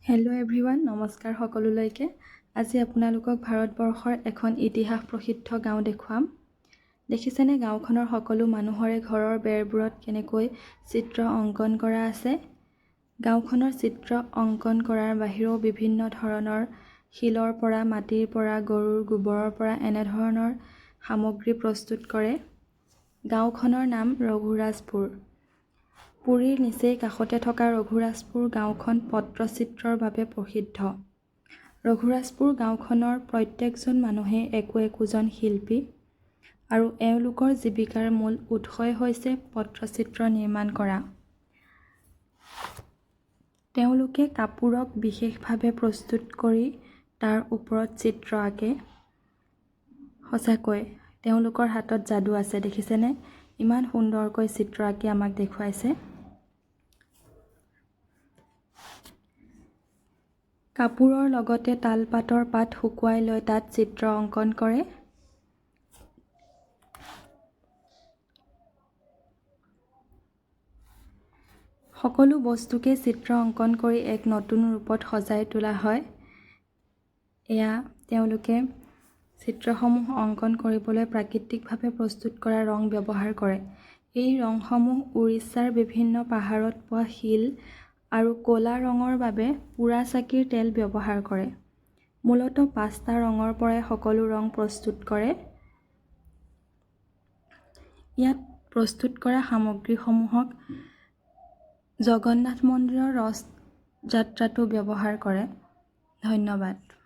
Hello' everyone, নমস্কাৰ সকলোলৈকে। আজি আপোনালোকক ভাৰতবৰ্ষৰ এখন ইতিহাস প্ৰসিদ্ধ গাঁও দেখুৱাম। দেখিছেনে গাঁওখনৰ সকলো মানুহৰে ঘৰৰ বেৰবোৰত কেনেকৈ চিত্ৰ অংকন কৰা আছে। গাঁওখনৰ চিত্ৰ অংকন কৰাৰ বাহিৰেও বিভিন্ন ধৰণৰ শিলৰ পৰা, মাটিৰ পৰা, গৰুৰ গোবৰৰ পৰা এনেধৰণৰ সামগ্ৰী প্ৰস্তুত কৰে। গাঁওখনৰ নাম ৰঘুৰাজপুৰ। পুৰীৰ নিচেই কাষতে থকা ৰঘুৰাজপুৰ গাঁওখন পট্টচিত্ৰৰ বাবে প্ৰসিদ্ধ। ৰঘুৰাজপুৰ গাঁওখনৰ প্ৰত্যেকজন মানুহেই একোজন শিল্পী আৰু এওঁলোকৰ জীৱিকাৰ মূল উৎসই হৈছে পট্টচিত্ৰ নিৰ্মাণ কৰা। তেওঁলোকে কাপোৰক বিশেষভাৱে প্ৰস্তুত কৰি তাৰ ওপৰত চিত্ৰ আঁকে। সঁচাকৈ তেওঁলোকৰ হাতত যাদু আছে। দেখিছেনে ইমান সুন্দৰকৈ চিত্ৰ আঁকি আমাক দেখুৱাইছে। কাপোৰৰ লগতে তালপাতৰ পাত শুকুৱাই লৈ তাত চিত্ৰ অংকন কৰে। সকলো বস্তুকে চিত্ৰ অংকন কৰি এক নতুন ৰূপত সজাই তোলা হয়। এয়া তেওঁলোকে চিত্ৰসমূহ অংকন কৰিবলৈ প্ৰাকৃতিকভাৱে প্ৰস্তুত কৰা ৰং ব্যৱহাৰ কৰে। এই ৰংসমূহ উৰিষ্যাৰ বিভিন্ন পাহাৰত পোৱা শিল আৰু ক'লা ৰঙৰ বাবে পোৰা চাকিৰ তেল ব্যৱহাৰ কৰে। মূলতঃ 5টা ৰঙৰ পৰাই সকলো ৰং প্ৰস্তুত কৰে। ইয়াত প্ৰস্তুত কৰা সামগ্ৰীসমূহক জগন্নাথ মন্দিৰৰ ৰথ যাত্ৰাতো ব্যৱহাৰ কৰে। ধন্যবাদ।